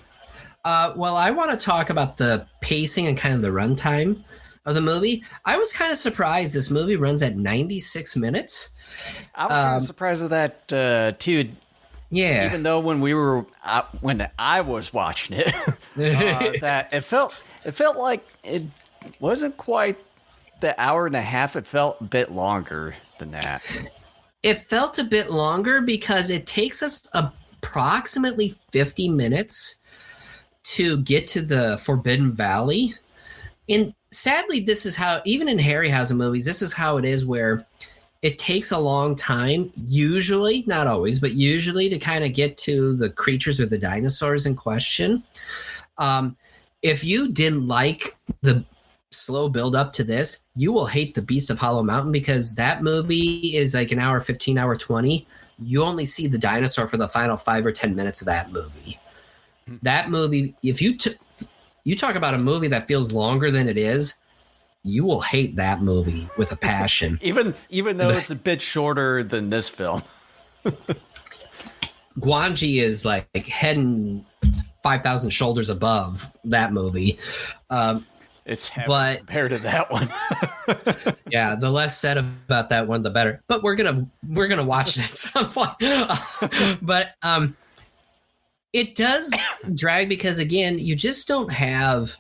Well, I want to talk about the pacing and kind of the runtime of the movie. I was kind of surprised this movie runs at 96 minutes. I was kind of surprised at that too. Yeah. Even though when I was watching it, that it felt like it wasn't quite the hour and a half. It felt a bit longer than that. It felt a bit longer because it takes us approximately 50 minutes to get to the Forbidden Valley. And sadly, this is how, even in Harryhausen movies, this is how it is, where it takes a long time, usually, not always, but usually, to kind of get to the creatures or the dinosaurs in question. If you didn't like the slow build up to this, you will hate the Beast of Hollow Mountain, because that movie is like an hour 15, hour 20. You only see the dinosaur for the final 5 or 10 minutes of that movie. That movie, if you talk about a movie that feels longer than it is, you will hate that movie with a passion. even though it's a bit shorter than this film. Gwangi is like head and 5,000 shoulders above that movie. It's heavy compared to that one. Yeah, the less said about that one, the better. But we're gonna watch it at some point. But it does drag because, again, you just don't have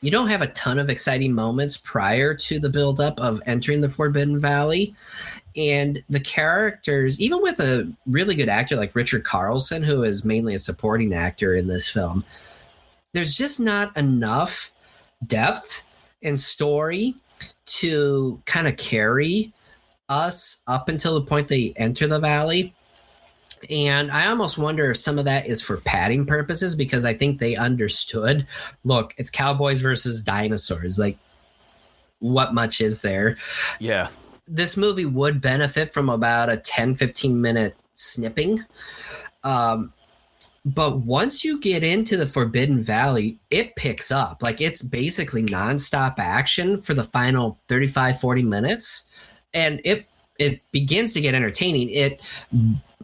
a ton of exciting moments prior to the buildup of entering the Forbidden Valley. And the characters, even with a really good actor like Richard Carlson, who is mainly a supporting actor in this film, there's just not enough depth and story to kind of carry us up until the point they enter the valley. And I almost wonder if some of that is for padding purposes, because I think they understood, look, it's Cowboys versus dinosaurs. Like, what much is there? Yeah. This movie would benefit from about a 10, 15-minute snipping. But once you get into the Forbidden Valley, it picks up. Like, it's basically nonstop action for the final 35, 40 minutes. And it begins to get entertaining.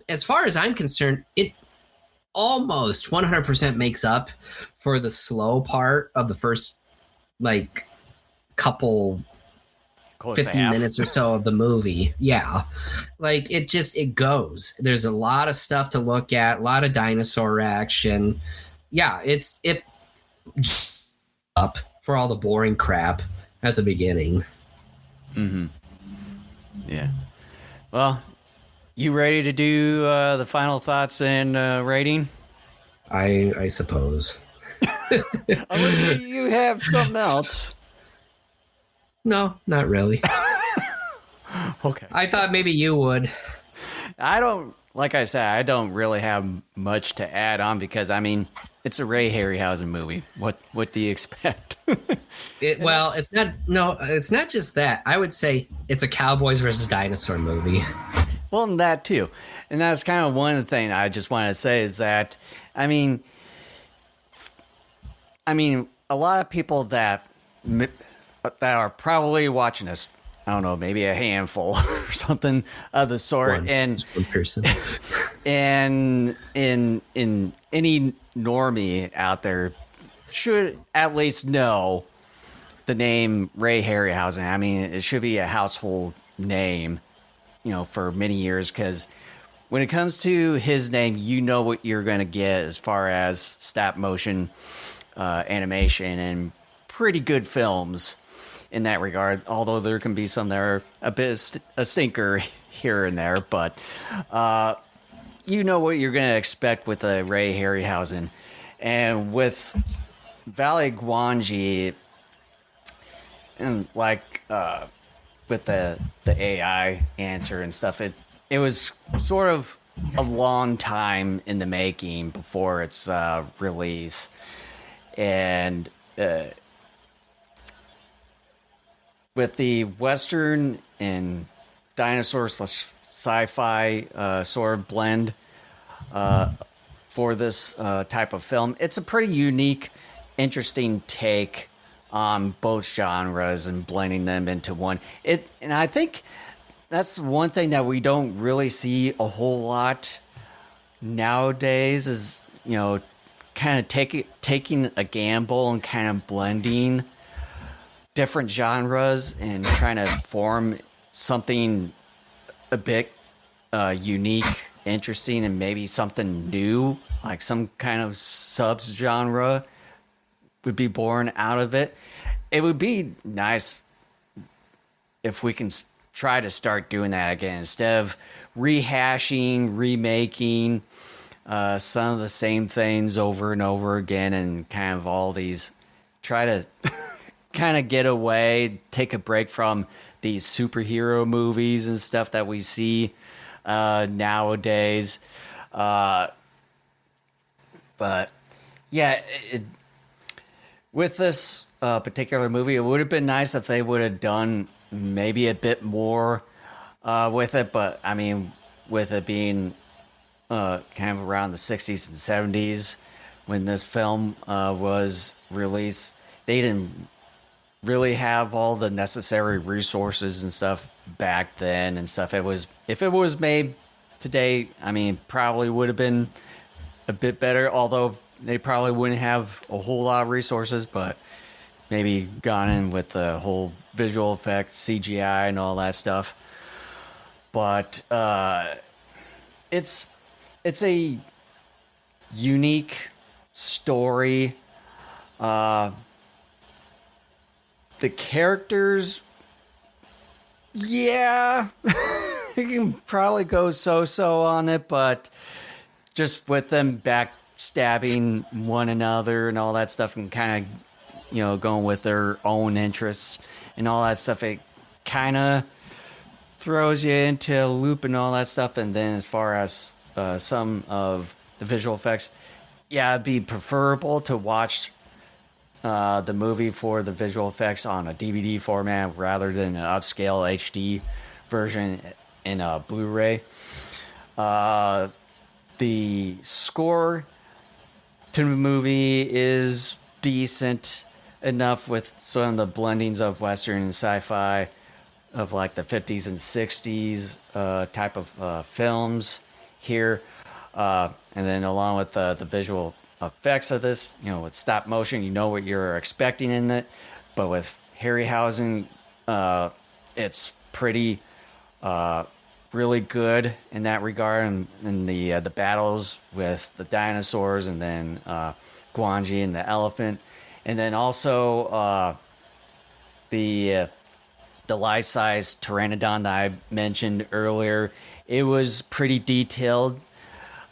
As far as I'm concerned, it almost 100% makes up for the slow part of the first, like, couple Close 50 minutes or so of the movie. Yeah. Like, it goes. There's a lot of stuff to look at, a lot of dinosaur action. Yeah, it up for all the boring crap at the beginning. Mm-hmm. Yeah. Well, you ready to do the final thoughts and rating? I suppose. Unless you have something else. No, not really. Okay. I thought maybe you would. Like I said, I don't really have much to add on because, I mean, it's a Ray Harryhausen movie. What do you expect? It's not just that. I would say it's a Cowboys versus dinosaur movie. Well, and that too. And that's kind of one of the things I just want to say is that, I mean, a lot of people that are probably watching this, I don't know, maybe a handful or something of the sort. One person. And in any normie out there should at least know the name Ray Harryhausen. I mean, it should be a household name, for many years, because when it comes to his name, you know what you're going to get as far as stop motion animation and pretty good films in that regard, although there can be some that are a bit a stinker here and there. But you know what you're going to expect with Ray Harryhausen. And with Valley of Gwangi, and like with the AI answer and stuff, it was sort of a long time in the making before its release. And with the Western and dinosaur slash sci-fi sort of blend for this type of film, it's a pretty unique, interesting take on both genres and blending them into one. And I think that's one thing that we don't really see a whole lot nowadays is, kind of taking a gamble and kind of blending different genres and trying to form something a bit unique, interesting, and maybe something new, like some kind of sub-genre would be born out of it. It would be nice if we can try to start doing that again instead of rehashing, remaking some of the same things over and over again, and kind of all these try to kind of get away, take a break from these superhero movies and stuff that we see nowadays. But yeah, with this particular movie, it would have been nice if they would have done maybe a bit more with it. But I mean, with it being kind of around the 60s and 70s when this film was released, they didn't really have all the necessary resources and stuff back then and stuff. If it was made today, I mean, probably would have been a bit better, although they probably wouldn't have a whole lot of resources, but maybe gone in with the whole visual effects, CGI and all that stuff. But it's a unique story. The characters, yeah, you can probably go so-so on it, but just with them backstabbing one another and all that stuff and kind of, going with their own interests and all that stuff, it kind of throws you into a loop and all that stuff. And then as far as some of the visual effects, yeah, it'd be preferable to watch the movie for the visual effects on a DVD format rather than an upscale HD version in a Blu-ray. The score to the movie is decent enough with some of the blendings of Western and sci-fi of like the 50s and 60s type of films here. And then along with the visual effects of this, with stop motion, you know what you're expecting in it. But with Harryhausen, it's pretty really good in that regard. And the battles with the dinosaurs, and then Gwangi and the elephant, and then also the life-size pteranodon that I mentioned earlier. It was pretty detailed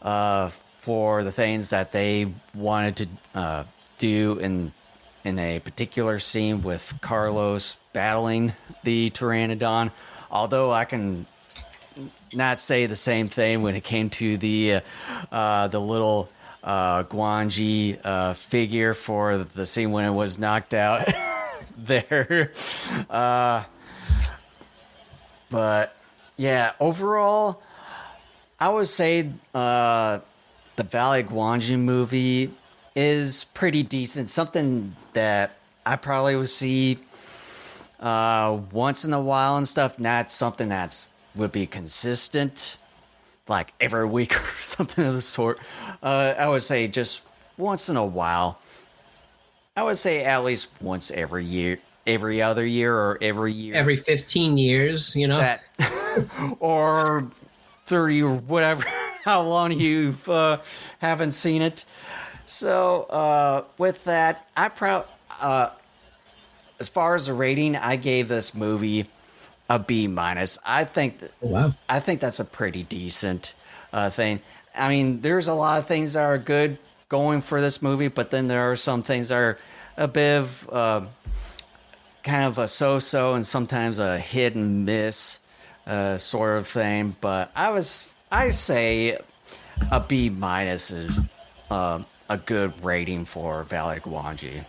for the things that they wanted to do in a particular scene with Carlos battling the pteranodon. Although I can not say the same thing when it came to the little Gwangi figure for the scene when it was knocked out there. But yeah, overall, I would say the Valley of Gwangi movie is pretty decent. Something that I probably would see once in a while and stuff. Not something that's would be consistent, like every week or something of the sort. I would say just once in a while. I would say at least once every year, every other year, or every year. Every 15 years, That, or 30 or whatever, how long you've haven't seen it. So with that, as far as the rating, I gave this movie a B-. I think wow. I think that's a pretty decent thing. I mean, there's a lot of things that are good going for this movie, but then there are some things that are a bit of kind of a so-so and sometimes a hit and miss sort of thing. But I say a B minus is a good rating for Valley of Gwangi.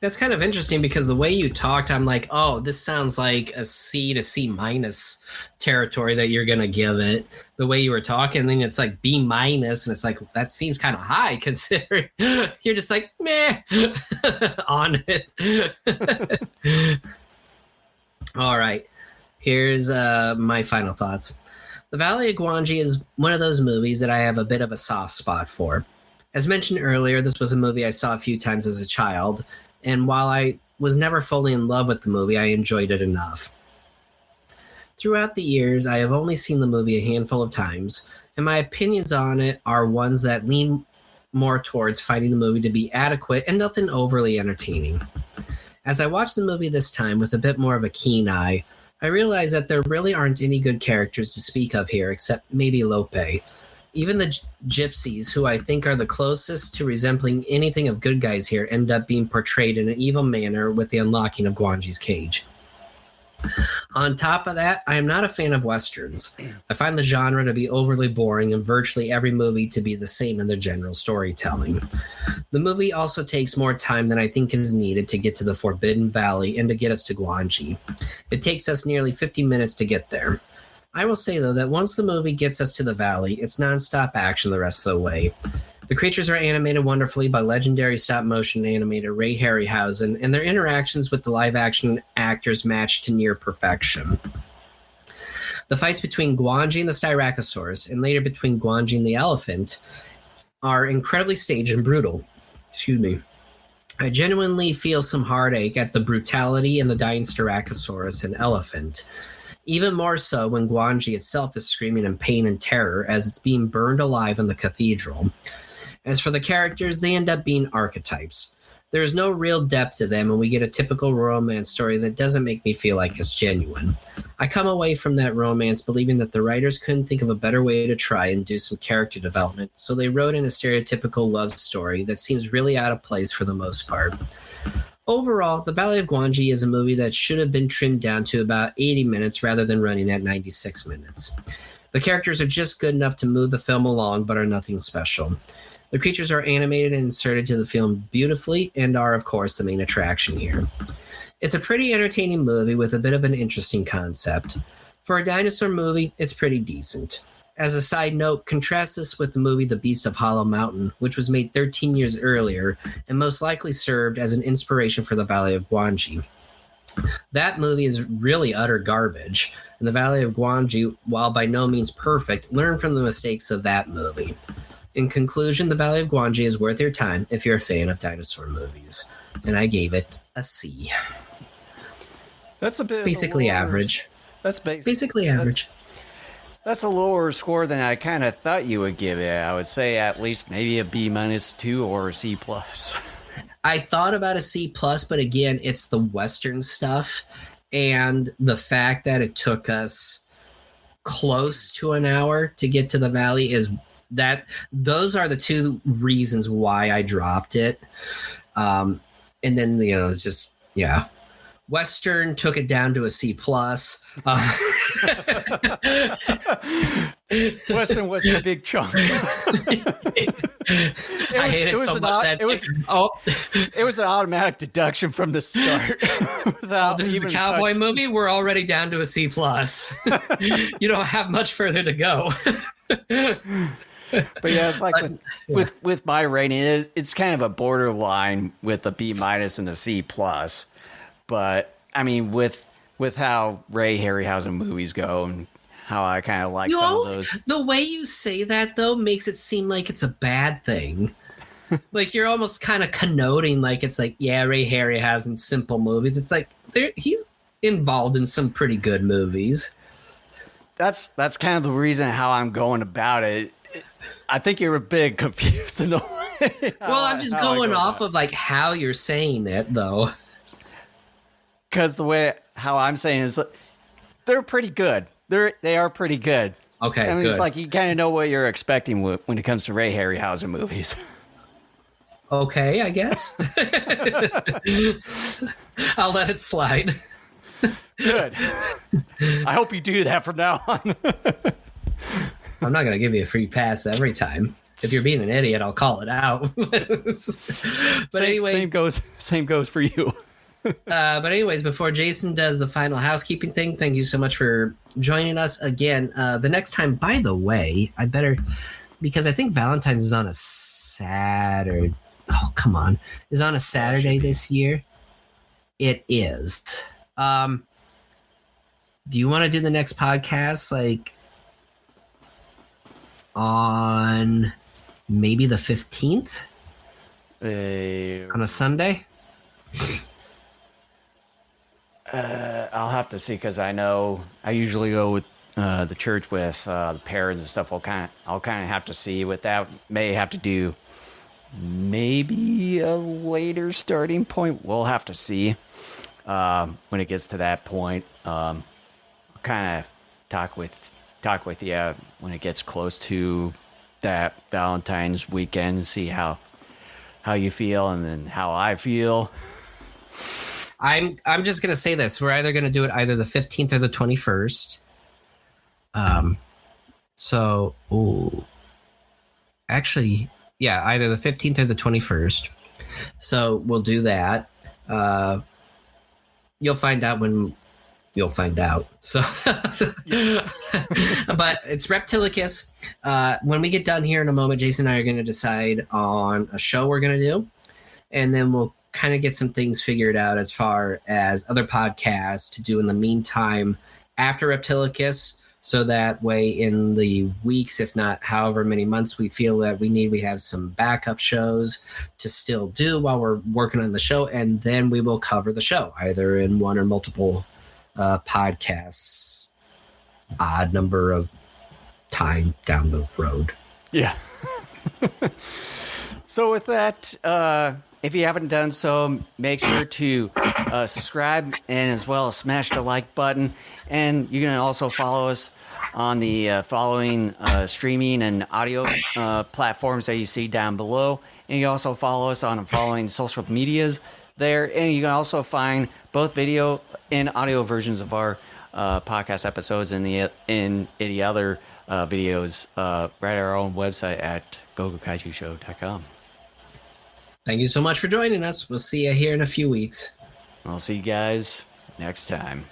That's kind of interesting because the way you talked, I'm like, oh, this sounds like a C to C minus territory that you're going to give it. The way you were talking, then it's like B minus, and it's like, that seems kind of high considering you're just like, meh, on it. All right. Here's my final thoughts. The Valley of Gwangi is one of those movies that I have a bit of a soft spot for. As mentioned earlier, this was a movie I saw a few times as a child, and while I was never fully in love with the movie, I enjoyed it enough. Throughout the years, I have only seen the movie a handful of times, and my opinions on it are ones that lean more towards finding the movie to be adequate and nothing overly entertaining. As I watched the movie this time with a bit more of a keen eye, I realized that there really aren't any good characters to speak of here except maybe Lope. Even the gypsies, who I think are the closest to resembling anything of good guys here, end up being portrayed in an evil manner with the unlocking of Gwangi's cage. On top of that, I am not a fan of westerns. I find the genre to be overly boring and virtually every movie to be the same in their general storytelling. The movie also takes more time than I think is needed to get to the Forbidden Valley and to get us to Gwangi. It takes us nearly 50 minutes to get there. I will say, though, that once the movie gets us to the valley, it's nonstop action the rest of the way. The creatures are animated wonderfully by legendary stop-motion animator Ray Harryhausen, and their interactions with the live-action actors match to near perfection. The fights between Gwangi and the Styracosaurus, and later between Gwangi and the elephant, are incredibly staged and brutal. Excuse me. I genuinely feel some heartache at the brutality in the dying Styracosaurus and elephant. Even more so when Gwangi itself is screaming in pain and terror as it's being burned alive in the cathedral. As for the characters, they end up being archetypes. There is no real depth to them, and we get a typical romance story that doesn't make me feel like it's genuine. I come away from that romance believing that the writers couldn't think of a better way to try and do some character development, so they wrote in a stereotypical love story that seems really out of place for the most part. Overall, The Valley of Gwangi is a movie that should have been trimmed down to about 80 minutes rather than running at 96 minutes. The characters are just good enough to move the film along, but are nothing special. The creatures are animated and inserted to the film beautifully and are, of course, the main attraction here. It's a pretty entertaining movie with a bit of an interesting concept. For a dinosaur movie, it's pretty decent. As a side note, contrast this with the movie The Beast of Hollow Mountain, which was made 13 years earlier and most likely served as an inspiration for The Valley of Gwangi. That movie is really utter garbage, and The Valley of Gwangi, while by no means perfect, learned from the mistakes of that movie. In conclusion, The Valley of Gwangi is worth your time if you're a fan of dinosaur movies, and I gave it a C. That's a bit basically average. That's basically average. That's a lower score than I kind of thought you would give it. I would say at least maybe a B-2 or a C+. I thought about a C+, but again, it's the Western stuff and the fact that it took us close to an hour to get to the valley is that those are the two reasons why I dropped it. And then, it's just, yeah. Western took it down to a C+. Western was a big chunk. I hate it so much that it was an automatic deduction from the start. This is a cowboy movie. We're already down to a C+. You don't have much further to go. But yeah, it's like with my rating, it's kind of a borderline with a B- and a C+. But I mean, with how Ray Harryhausen movies go and how I kind of like some of those. The way you say that, though, makes it seem like it's a bad thing. Like you're almost kind of connoting like it's like, yeah, Ray Harryhausen simple movies. It's like he's involved in some pretty good movies. That's kind of the reason how I'm going about it. I think you're a bit confused in the way. Well, I'm just going off of like how you're saying it, though. Because the way how I'm saying is they're pretty good. They are pretty good. Okay, I mean, good. it's like you kind of know what you're expecting when it comes to Ray Harryhausen movies. Okay, I guess. I'll let it slide. Good. I hope you do that from now on. I'm not going to give you a free pass every time. If you're being an idiot, I'll call it out. Same goes for you. But anyways, before Jason does the final housekeeping thing, thank you so much for joining us again. The next time, by the way, because I think Valentine's is on a Saturday. Oh, come on. Is on a Saturday this year. It is. Do you want to do the next podcast like on maybe the 15th? On a Sunday? I'll have to see because I know I usually go with the church with the parents and stuff. I'll kind of have to see with that. May have to do maybe a later starting point. We'll have to see when it gets to that point. I'll kind of talk with you when it gets close to that Valentine's weekend and see how you feel and then how I feel. I'm just gonna say this: we're either gonna do it either the 15th or the 21st. Actually, yeah, either the 15th or the 21st. So we'll do that. You'll find out when you'll find out. So, but it's Reptilicus. When we get done here in a moment, Jason and I are going to decide on a show we're going to do, and then we'll kind of get some things figured out as far as other podcasts to do in the meantime after Reptilicus. So that way in the weeks, if not however many months we feel that we have some backup shows to still do while we're working on the show. And then we will cover the show either in one or multiple podcasts, odd number of time down the road. Yeah. So with that, if you haven't done so, make sure to subscribe and as well as smash the like button. And you can also follow us on the following streaming and audio platforms that you see down below. And you also follow us on the following social medias there. And you can also find both video and audio versions of our podcast episodes in any other videos right at our own website at gogokaijushow.com. Thank you so much for joining us. We'll see you here in a few weeks. I'll see you guys next time.